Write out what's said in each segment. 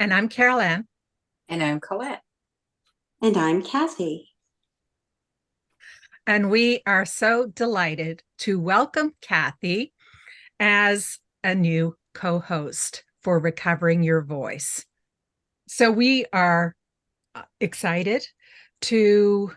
And I'm Carol Ann, And I'm Collette. And I'm Kathie. and we are so delighted to welcome Kathie as a new co host for Recovering Your Voice. So we are excited to,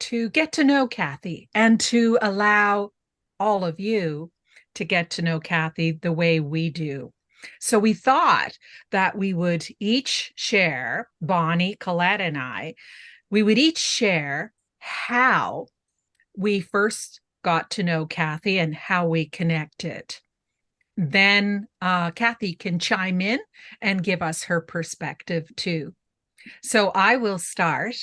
to get to know Kathie and to allow all of you to get to know Kathie the way we do. So we thought that we would each share, Bonnie, Collette, and I, we would each share how we first got to know Kathie and how we connected. Then Kathie can chime in and give us her perspective too. So I will start.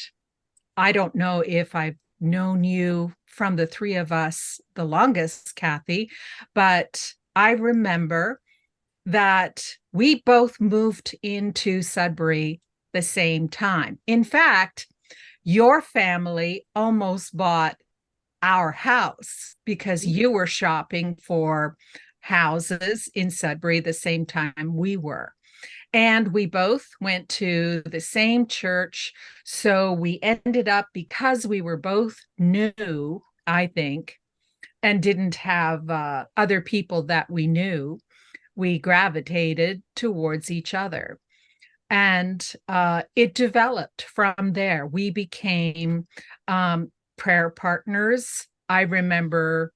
I don't know if I've known you from the three of us the longest, Kathie, but I remember that we both moved into Sudbury the same time. In fact, your family almost bought our house because you were shopping for houses in Sudbury the same time we were. And we both went to the same church. So we ended up, because we were both new, I think, and didn't have other people that we knew, we gravitated towards each other. And it developed from there. We became prayer partners. I remember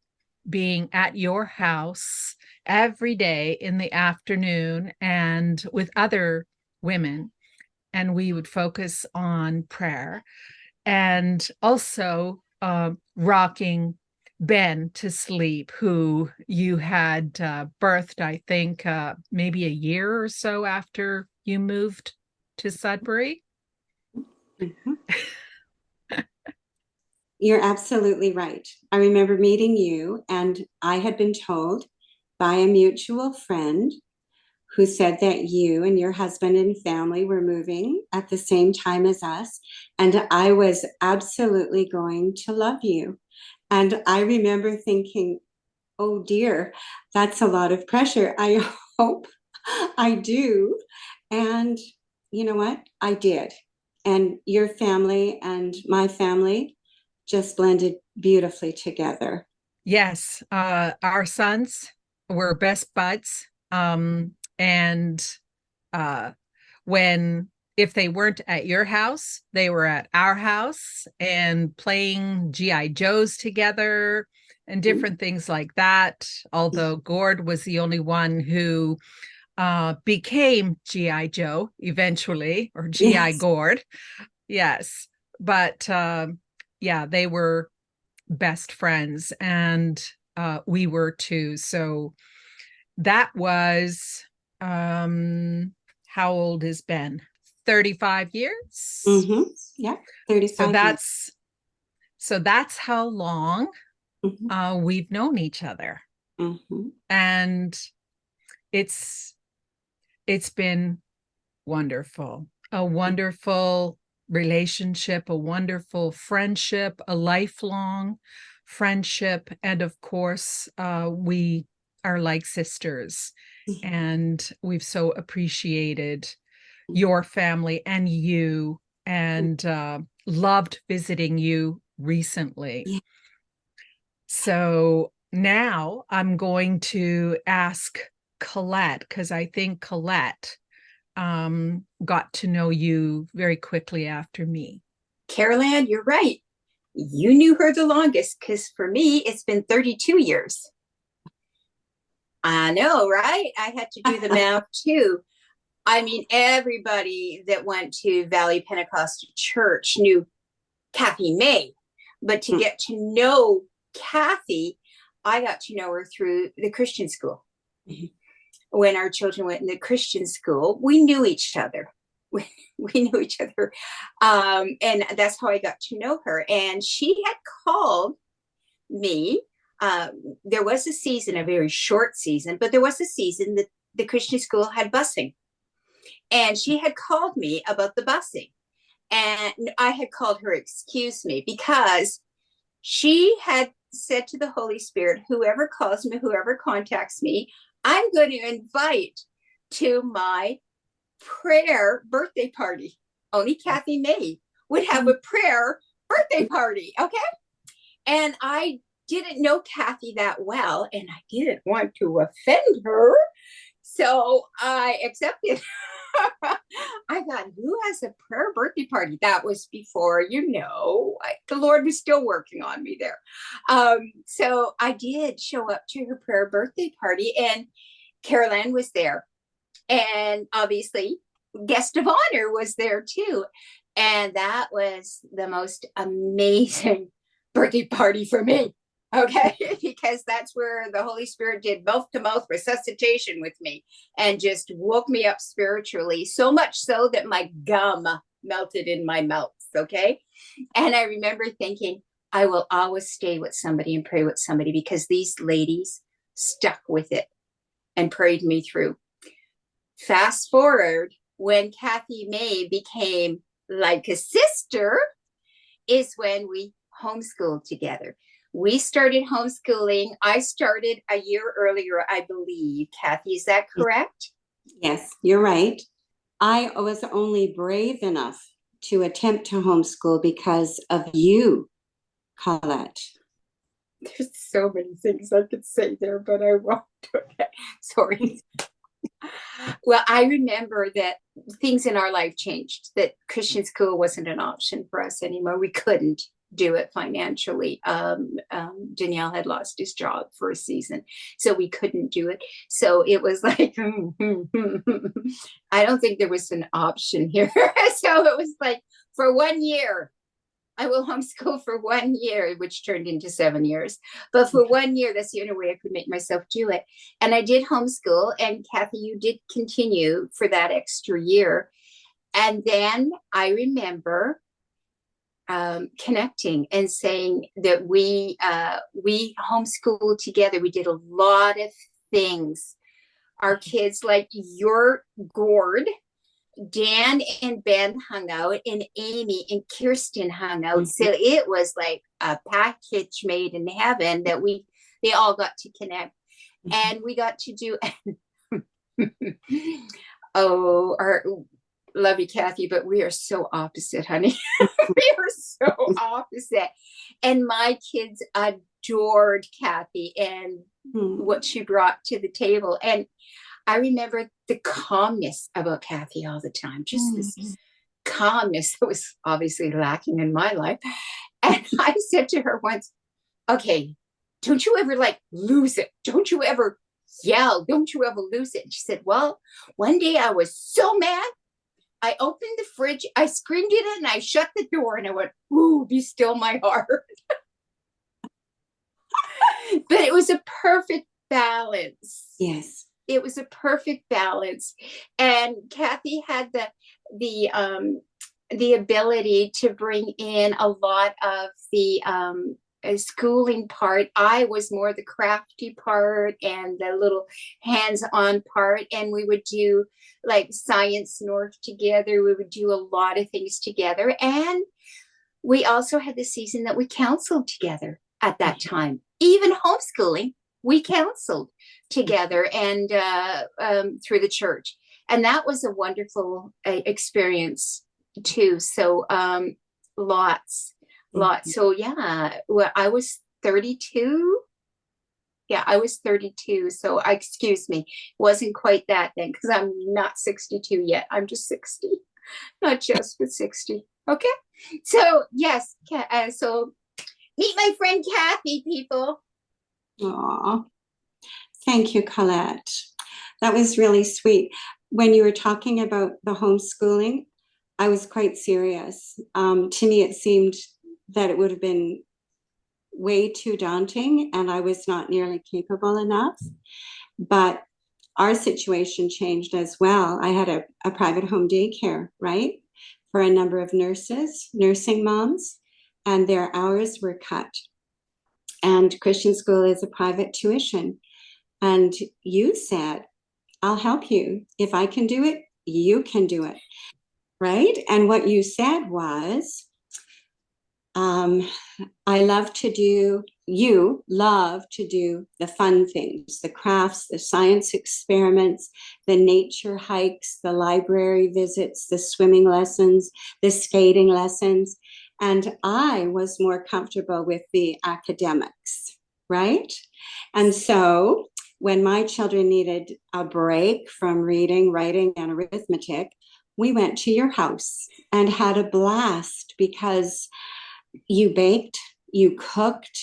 being at your house every day in the afternoon and with other women, and we would focus on prayer and also rocking Ben to sleep, who you had birthed, I think, maybe a year or so after you moved to Sudbury. Mhm. You're absolutely right. I remember meeting you, and I had been told by a mutual friend who said that you and your husband and family were moving at the same time as us, and I was absolutely going to love you. And I remember thinking, oh dear, that's a lot of pressure. I hope I do. And you know what? I did. And your family and my family just blended beautifully together. Yes, our sons were best buds. And uh, when if they weren't at your house, they were at our house and playing GI Joes together and different things like that. Although Gord was the only one who became GI Joe eventually, or GI Yes. Gord. Yes, but yeah, they were best friends, and we were too. So that was how old is Ben? 35 years. Mm-hmm. Yeah. So 35 years. that's how long Mm-hmm. we've known each other. Mm-hmm. And it's it's been wonderful. A wonderful relationship, a wonderful friendship, a lifelong friendship. And of course, we are like sisters. And we've so appreciated your family and you, and loved visiting you recently. Yeah. So now I'm going to ask Collette, because I think Collette got to know you very quickly after me. Carol Ann, you're right. You knew her the longest because for me, it's been 32 years. I know, right? I had to do the math too. I mean, everybody that went to Valley Pentecostal Church knew Kathie May, but to get to know Kathie, I got to know her through the Christian school. When our children went in the Christian school, we knew each other. We knew each other. And that's how I got to know her. And she had called me. There was a season, a very short season, but there was a season that the Christian school had busing. And she had called me about the busing. And I had called her, excuse me, because she had said to the Holy Spirit, whoever calls me, whoever contacts me, I'm going to invite to my prayer birthday party. Only Kathie May would have a prayer birthday party. Okay. And I didn't know Kathie that well, and I didn't want to offend her. So I accepted. I thought, who has a prayer birthday party? That was before, the Lord was still working on me there. So I did show up to her prayer birthday party, and Carolyn was there. And obviously, guest of honor was there too. And that was the most amazing birthday party for me. Okay, because that's where the Holy Spirit did mouth to mouth resuscitation with me and just woke me up spiritually, so much so that my gum melted in my mouth. Okay. And I remember thinking, I will always stay with somebody and pray with somebody, because these ladies stuck with it and prayed me through. Fast forward, when Kathie May became like a sister, is when we homeschooled together. We started homeschooling. I started a year earlier, I believe. Kathie, is that correct? Yes, you're right. I was only brave enough to attempt to homeschool because of you, Collette. There's so many things I could say there, but I won't. Okay. Sorry. Well, I remember that things in our life changed, that Christian school wasn't an option for us anymore. We couldn't do it financially. Danielle had lost his job for a season, so we couldn't do it. So it was like, I don't think there was an option here. So it was like, for 1 year, I will homeschool for 1 year, which turned into 7 years. But for 1 year, that's the only way I could make myself do it. And I did homeschool. And Kathie, you did continue for that extra year. And then I remember connecting and saying that we homeschooled together. We did a lot of things. Our kids, like your gourd, Dan and Ben hung out, and Amy and Kirsten hung out. So it was like a package made in heaven that they all got to connect. And we got to do love you, Kathie, but we are so opposite, honey. We are so opposite. And my kids adored Kathie and what she brought to the table. And I remember the calmness about Kathie all the time, just this calmness that was obviously lacking in my life. And I said to her once, okay, don't you ever lose it? Don't you ever yell? Don't you ever lose it? And she said, well, one day I was so mad, I opened the fridge, I screamed at it, and I shut the door, and I went, ooh, be still my heart. But it was a perfect balance. Yes. It was a perfect balance. And Kathie had the ability to bring in a lot of the schooling part. I was more the crafty part and the little hands-on part. And we would do science north together. We would do a lot of things together. And we also had the season that we counseled together at that time. Even homeschooling, we counseled together and through the church. And that was a wonderful experience too. So lots. So yeah, well, I was 32. Yeah, I was 32. So excuse me, wasn't quite that then, because I'm not 62 yet. I'm just 60, not just but 60. Okay. So yes, so meet my friend Kathie, people. Aw, thank you, Collette. That was really sweet. When you were talking about the homeschooling, I was quite serious. To me, it seemed that it would have been way too daunting, and I was not nearly capable enough. But our situation changed as well. I had a private home daycare, right, for a number of nursing moms, and their hours were cut. And Christian school is a private tuition. And you said, I'll help you. If I can do it, you can do it. Right? And what you said was, You love to do the fun things, the crafts, the science experiments, the nature hikes, the library visits, the swimming lessons, the skating lessons. And I was more comfortable with the academics, right? And so when my children needed a break from reading, writing, and arithmetic, we went to your house and had a blast because you baked, you cooked,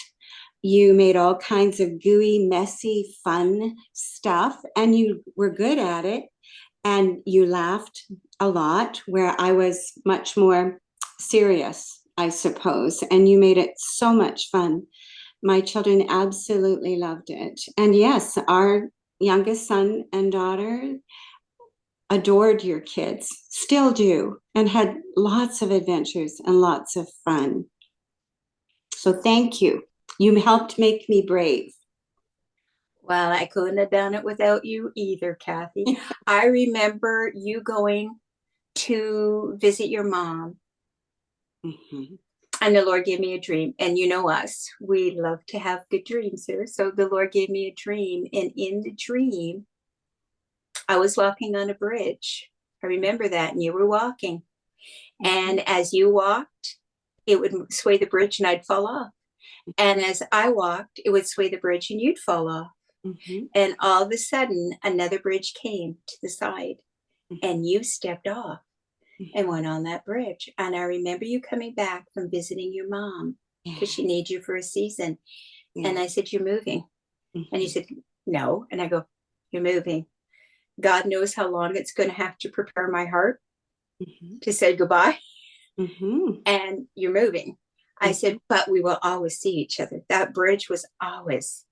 you made all kinds of gooey, messy, fun stuff, and you were good at it. And you laughed a lot, where I was much more serious, I suppose. And you made it so much fun. My children absolutely loved it. And yes, our youngest son and daughter adored your kids, still do, and had lots of adventures and lots of fun. So thank you. You helped make me brave. Well, I couldn't have done it without you either, Kathie. I remember you going to visit your mom. Mm-hmm. And the Lord gave me a dream. And you know us, we love to have good dreams here. So the Lord gave me a dream. And in the dream, I was walking on a bridge. I remember that. And you were walking. And as you walked, it would sway the bridge and I'd fall off. And as I walked, it would sway the bridge and you'd fall off. Mm-hmm. And all of a sudden, another bridge came to the side and you stepped off and went on that bridge. And I remember you coming back from visiting your mom because she needs you for a season. Yeah. And I said, "You're moving." Mm-hmm. And you said, "No." And I go, "You're moving." God knows how long it's going to have to prepare my heart to say goodbye. Mm-hmm. And you're moving. I said, "But we will always see each other." That bridge was always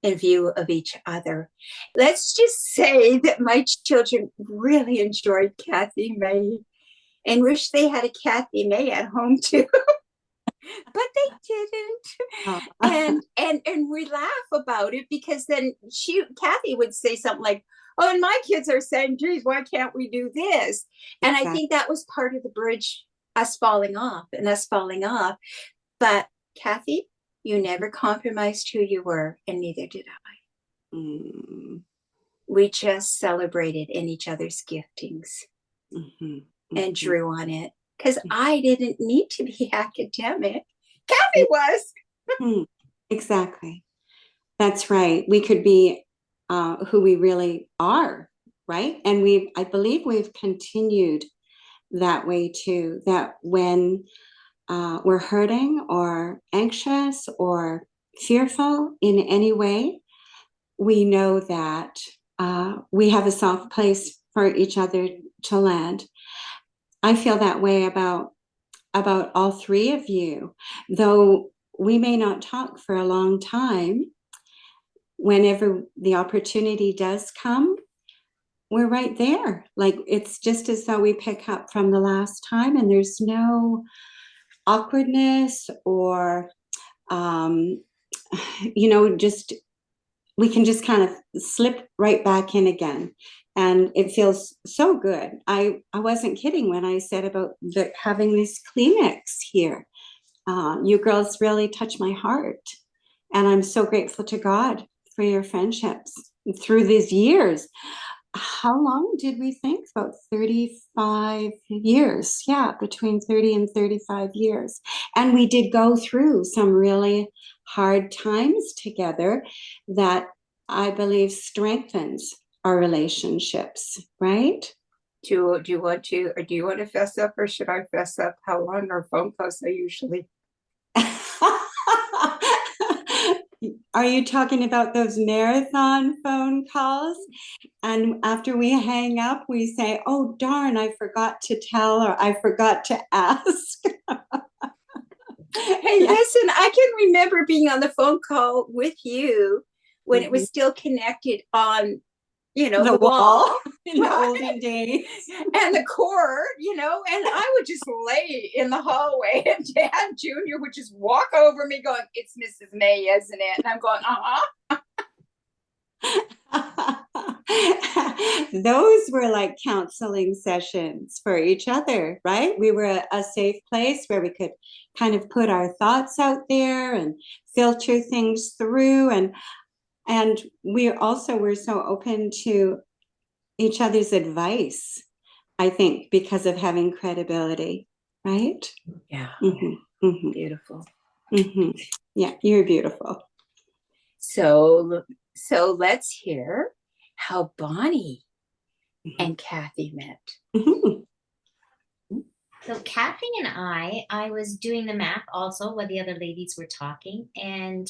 in view of each other. Let's just say that my children really enjoyed Kathie May and wish they had a Kathie May at home too. But they didn't. And we laugh about it because then Kathie would say something like, "Oh, and my kids are saying, geez, why can't we do this?" And I think that was part of the bridge, us falling off. But Kathie, you never compromised who you were, and neither did I. We just celebrated in each other's giftings and drew on it because I didn't need to be academic. Kathie was. Exactly. That's right. We could be who we really are, right? And I believe we've continued that way too, that when we're hurting or anxious or fearful in any way, we know that we have a soft place for each other to land. I feel that way about all three of you, though we may not talk for a long time. Whenever the opportunity does come, we're right there. Like, it's just as though we pick up from the last time, and there's no awkwardness or just we can just kind of slip right back in again, and it feels so good. I wasn't kidding when I said about having this Kleenex here. You girls really touch my heart, and I'm so grateful to God for your friendships through these years. How long did we think? About 35 years. Yeah, between 30 and 35 years. And we did go through some really hard times together that I believe strengthens our relationships, right? Do you want to fess up, or should I fess up how long our phone calls are usually? Are you talking about those marathon phone calls? And after we hang up, we say, "Oh, darn, I forgot to tell," or "I forgot to ask." Hey, listen, I can remember being on the phone call with you when it was still connected on, the wall in the olden days. And the cord, and I would just lay in the hallway and Dad Jr. would just walk over me going, "It's Mrs. May, isn't it?" And I'm going, Those were like counseling sessions for each other, right? We were a safe place where we could kind of put our thoughts out there and filter things through. And we also were so open to each other's advice, I think, because of having credibility, right? Yeah. Mm-hmm. Beautiful. Mm-hmm. Yeah, you're beautiful. So let's hear how Bonnie and Kathie met. Mm-hmm. So Kathie and I was doing the math also while the other ladies were talking, and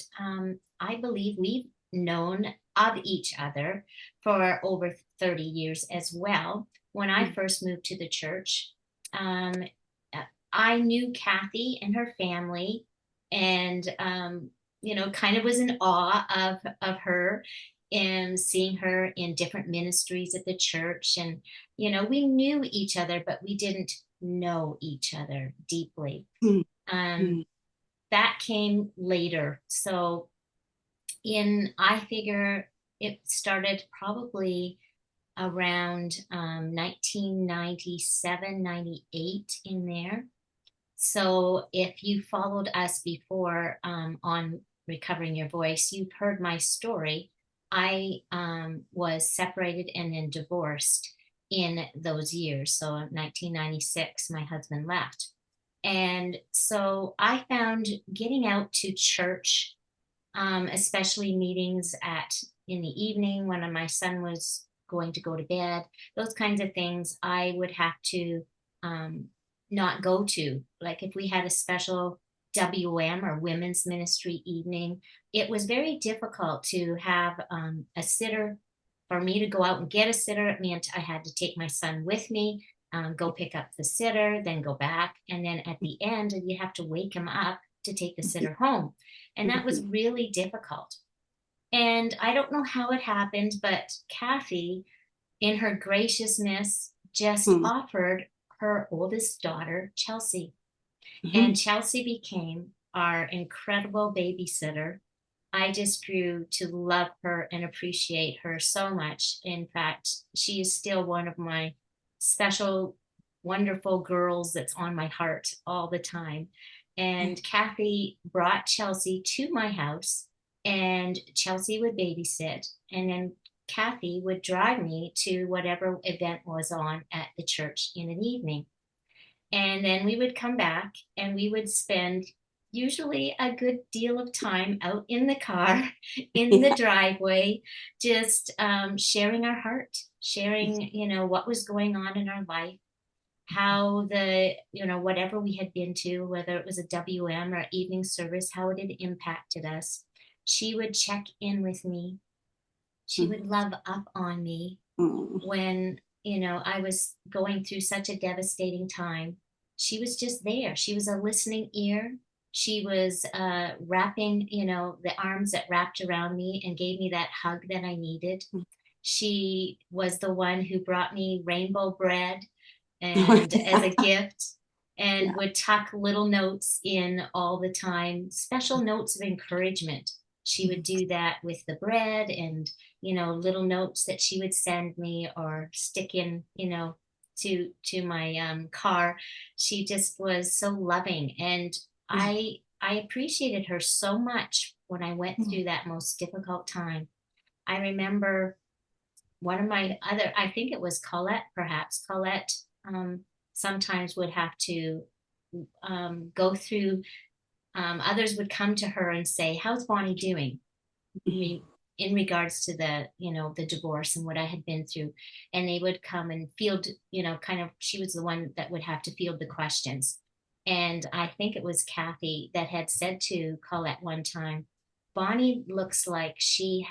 I believe we've known of each other for over 30 years as well. When I first moved to the church, I knew Kathie and her family, and kind of was in awe of her and seeing her in different ministries at the church. And we knew each other, but we didn't know each other deeply. That came later. So I figure it started probably around 1997, 98 in there. So if you followed us before on Recovering Your Voice, you've heard my story. I was separated and then divorced in those years. So in 1996, my husband left. And so I found getting out to church, especially meetings in the evening when my son was going to go to bed, those kinds of things I would have to not go to. Like if we had a special WM or women's ministry evening, it was very difficult to have a sitter. For me to go out and get a sitter, it meant I had to take my son with me, go pick up the sitter, then go back. And then at the end, you have to wake him up to take the sitter home. And that was really difficult. And I don't know how it happened, but Kathie, in her graciousness, just offered her oldest daughter, Chelsea. And Chelsea became our incredible babysitter. I just grew to love her and appreciate her so much. In fact, she is still one of my special, wonderful girls that's on my heart all the time. And Kathie brought Chelsea to my house, and Chelsea would babysit. And then Kathie would drive me to whatever event was on at the church in an evening. And then we would come back and we would spend usually a good deal of time out in the car, in the driveway, just sharing our heart, sharing, what was going on in our life, how whatever we had been to, whether it was a WM or evening service, how it had impacted us. She would check in with me. She would love up on me when, I was going through such a devastating time. She was just there. She was a listening ear. She was wrapping, the arms that wrapped around me and gave me that hug that I needed. She was the one who brought me rainbow bread and as a gift, and would tuck little notes in all the time, special notes of encouragement. She would do that with the bread and, little notes that she would send me or stick in, to my car. She just was so loving. And I appreciated her so much when I went through that most difficult time. I remember one of my other, I think it was Collette, perhaps. Collette sometimes would have to go through, others would come to her and say, how's Bonnie doing? In regards to the divorce and what I had been through. And they would come and field, kind of, she was the one that would have to field the questions. And I think it was Kathie that had said to Collette one time, Bonnie looks like she's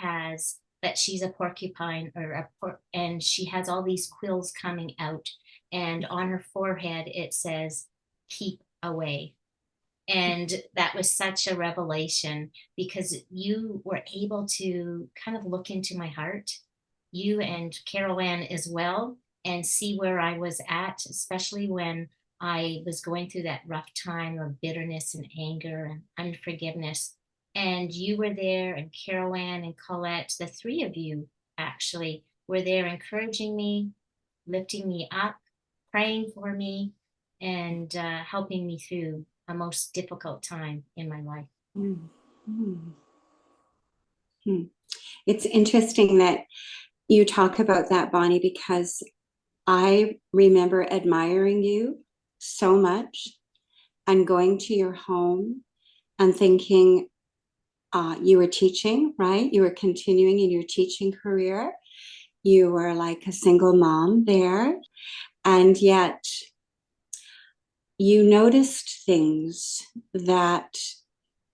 a porcupine and she has all these quills coming out. And on her forehead, it says, keep away. And that was such a revelation because you were able to kind of look into my heart, you and Carol Ann as well, and see where I was at, especially when I was going through that rough time of bitterness and anger and unforgiveness. And you were there, and Carol Ann and Collette, the three of you actually were there encouraging me, lifting me up, praying for me, and helping me through a most difficult time in my life. Mm. Mm. Mm. It's interesting that you talk about that, Bonnie, because I remember admiring you so much and going to your home and thinking you were teaching, right? You were continuing in your teaching career. You were like a single mom there. And yet you noticed things that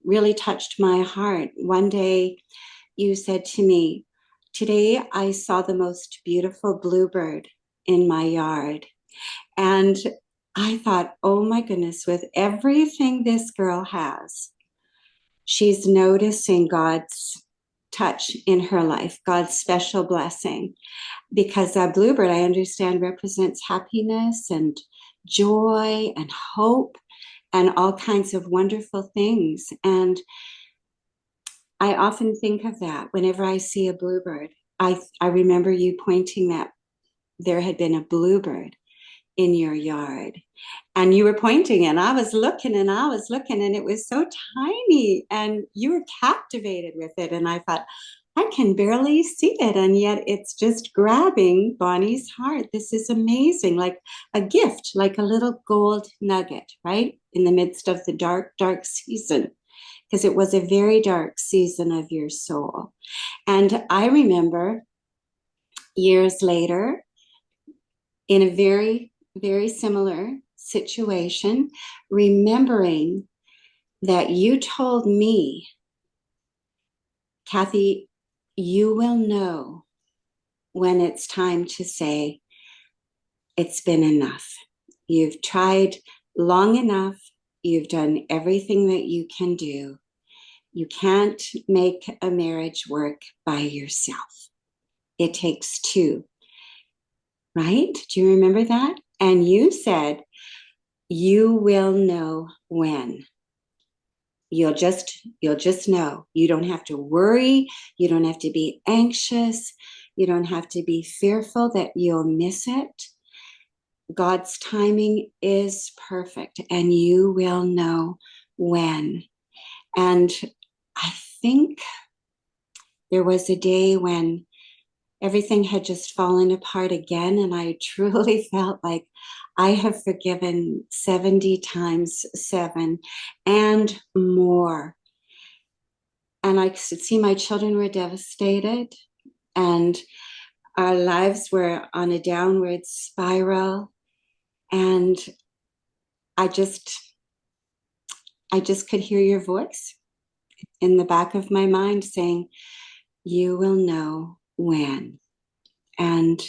really touched my heart. One day you said to me, "Today I saw the most beautiful bluebird in my yard." And I thought, oh my goodness, with everything this girl has, she's noticing God's touch in her life, God's special blessing. Because that bluebird, I understand, represents happiness and joy and hope and all kinds of wonderful things. And I often think of that whenever I see a bluebird. I remember you pointing that there had been a bluebird in your yard, and you were pointing, and I was looking and I was looking, and it was so tiny, and you were captivated with it. And I thought, I can barely see it, and yet it's just grabbing Bonnie's heart. This is amazing, like a gift, like a little gold nugget, right? In the midst of the dark, dark season, because it was a very dark season of your soul. And I remember years later, in a very, very similar situation, remembering that you told me, Kathie, you will know when it's time to say, it's been enough. You've tried long enough. You've done everything that you can do. You can't make a marriage work by yourself. It takes two, right? Do you remember that? And you said, you will know when. You'll just know. You don't have to worry. You don't have to be anxious. You don't have to be fearful that you'll miss it. God's timing is perfect, and you will know when. And I think there was a day when everything had just fallen apart again, and I truly felt like I have forgiven 70 times 7 and more. And I could see my children were devastated, and our lives were on a downward spiral. And I just could hear your voice in the back of my mind saying, you will know when. And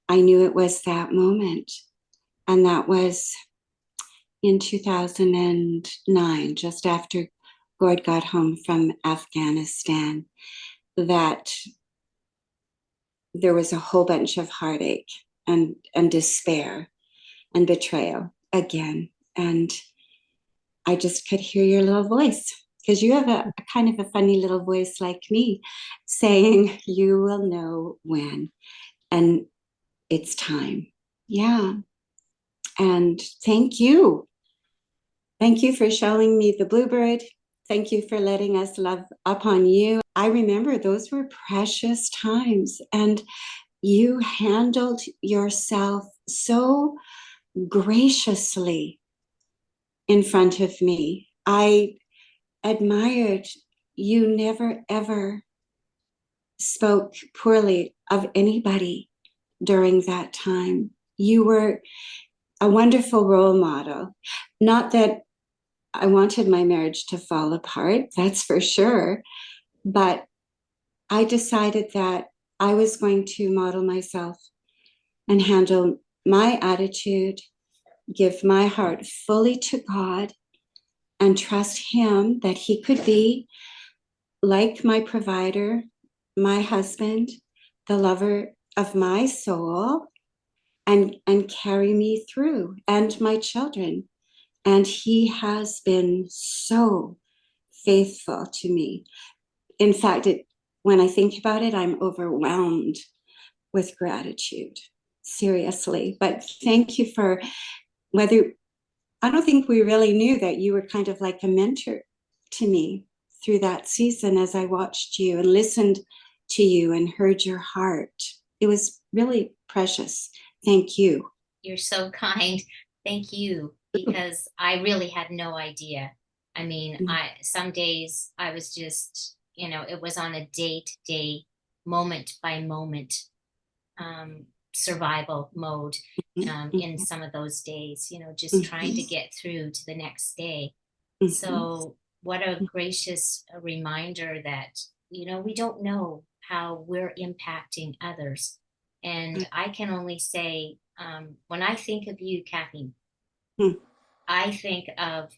I knew it was that moment. And that was in 2009, just after Gord got home from Afghanistan, that there was a whole bunch of heartache and despair and betrayal again. And I just could hear your little voice, because you have a kind of a funny little voice like me, saying, you will know when. And it's time. Yeah. And thank you. Thank you for showing me the bluebird. Thank you for letting us love upon you. I remember those were precious times, and you handled yourself so graciously in front of me. I admired you. Never ever spoke poorly of anybody during that time. You were a wonderful role model. Not that I wanted my marriage to fall apart, that's for sure, but I decided that I was going to model myself and handle my attitude, give my heart fully to God, and trust Him that He could be like my provider, my husband, the lover of my soul, and carry me through, and my children. And He has been so faithful to me. In fact, when I think about it, I'm overwhelmed with gratitude, seriously. But thank you for I don't think we really knew that you were kind of like a mentor to me through that season as I watched you and listened to you and heard your heart. It was really precious. Thank you. You're so kind. Thank you, because I really had no idea. I mean, some days I was just, it was on a day-to-day, moment by moment survival mode in some of those days, just trying to get through to the next day. So what a gracious reminder that, we don't know how we're impacting others. And I can only say, when I think of you, Kathie, I think of,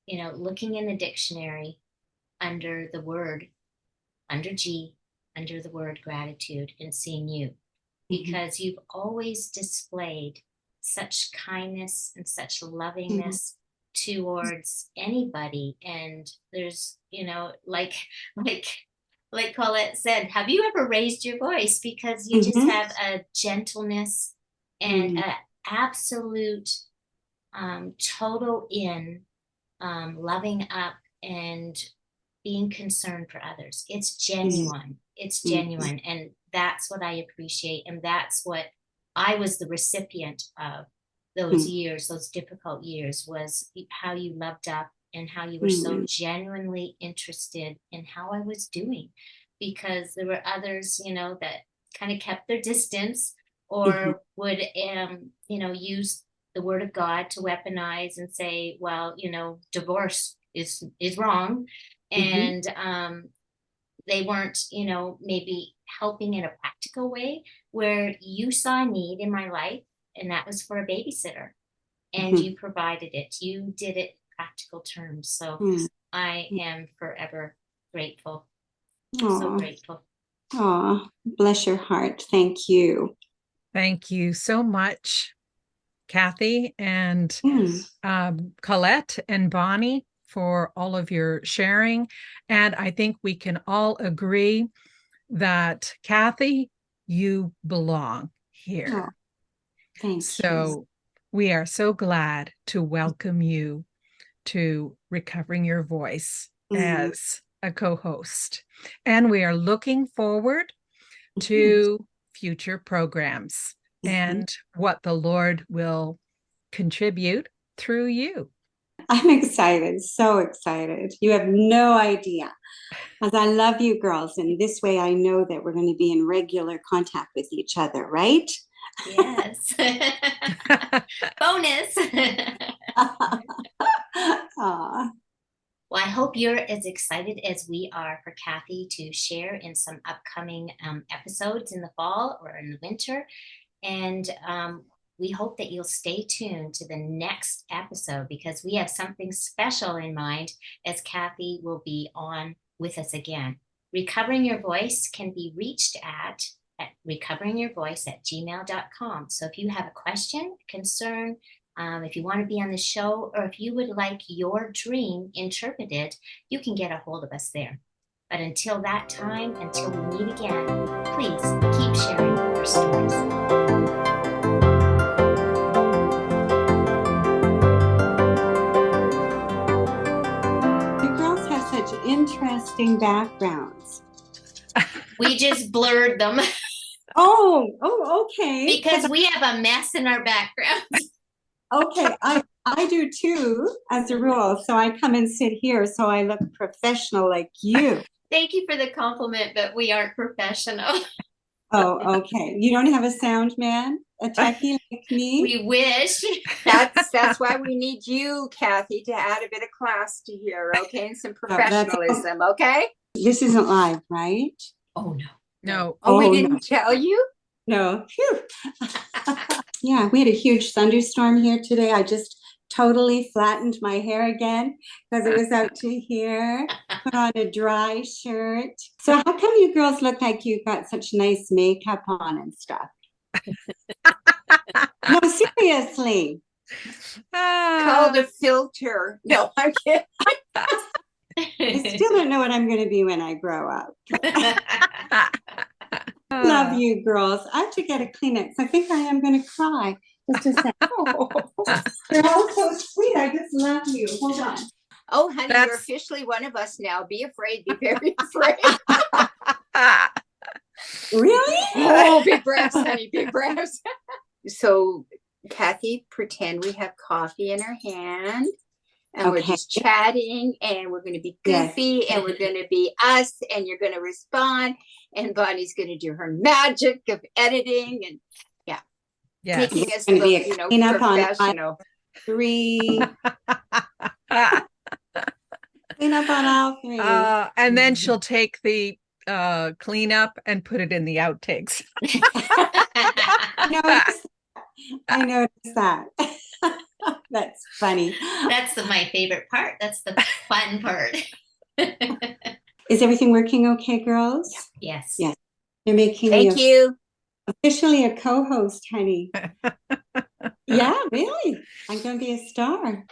looking in the dictionary under the word, under G, under the word gratitude, and seeing you, because you've always displayed such kindness and such lovingness towards anybody. And there's, like Collette said, have you ever raised your voice? Because you just have a gentleness and an absolute total loving up and being concerned for others. It's genuine. It's genuine. And that's what I appreciate. And that's what I was the recipient of those years, those difficult years, was how you loved up and how you were so genuinely interested in how I was doing. Because there were others, that kind of kept their distance or would, use the word of God to weaponize and say, well, divorce is wrong. And they weren't, maybe helping in a practical way, where you saw a need in my life, and that was for a babysitter, and you provided it. You did it in practical terms. So I am forever grateful. So grateful. Oh, bless your heart. Thank you. Thank you so much, Kathie and Collette and Bonnie, for all of your sharing. And I think we can all agree that, Kathie, you belong here. Thanks. So we are so glad to welcome you to Recovering Your Voice as a co-host. And we are looking forward to future programs and what the Lord will contribute through you. I'm excited, so excited. You have no idea. As I love you girls, and this way I know that we're going to be in regular contact with each other, right? Yes. Bonus. Well, I hope you're as excited as we are for Kathie to share in some upcoming episodes in the fall or in the winter. And we hope that you'll stay tuned to the next episode, because we have something special in mind, as Kathie will be on with us again. Recovering Your Voice can be reached at recoveringyourvoice@gmail.com. So if you have a question, concern, if you want to be on the show, or if you would like your dream interpreted, you can get a hold of us there. But until that time, until we meet again, please keep sharing your stories. Interesting backgrounds. We just blurred them. Oh, okay. Because we have a mess in our backgrounds. Okay, I do too, as a rule. So I come and sit here so I look professional like you. Thank you for the compliment, but we aren't professional. Oh, okay. You don't have a sound man, a techie like me? We wish. That's why we need you, Kathie, to add a bit of class to here, okay? And some professionalism, okay? This isn't live, right? Oh, no. Oh, we didn't tell you? No. Phew. Yeah, we had a huge thunderstorm here today. I just totally flattened my hair again because it was out to here. Put on a dry shirt. So how come you girls look like you got such nice makeup on and stuff? No, seriously. Called a filter. No, I'm kidding. I still don't know what I'm going to be when I grow up. Love you, girls. I have to get a Kleenex. I think I am going to cry. Just a second. They're all so sweet. I just love you. Hold on. Oh, honey, you're That's- officially one of us now. Be afraid. Be very afraid. Really? Oh, big breaths, honey. Big breaths. So, Kathie, pretend we have coffee in our hand. And we're Okay. just chatting, and we're going to be Yes. goofy, and we're going to be us, and you're going to respond, and Bonnie's going to do her magic of editing and Yes. making us Gonna look, be a cleanup on professional. 3. Clean up on all 3. And then she'll take the cleanup and put it in the outtakes. I noticed that. That's funny. That's my favorite part. That's the fun part. Is everything working okay, girls? Yes. Yeah. You're making Thank me you. officially a co-host, honey. Yeah, really. I'm going to be a star.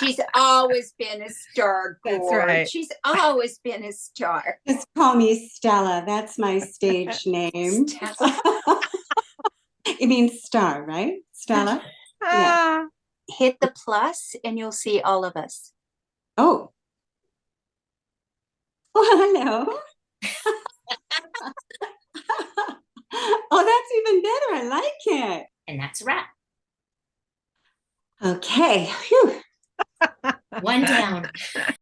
She's always been a star. That's Gord. right. She's always been a star. Just call me Stella. That's my stage name. It means star, right? Stella? Yeah. Hit the plus and you'll see all of us. Oh. Oh, hello. Oh, that's even better. I like it. And that's a wrap. Okay. Whew. One down.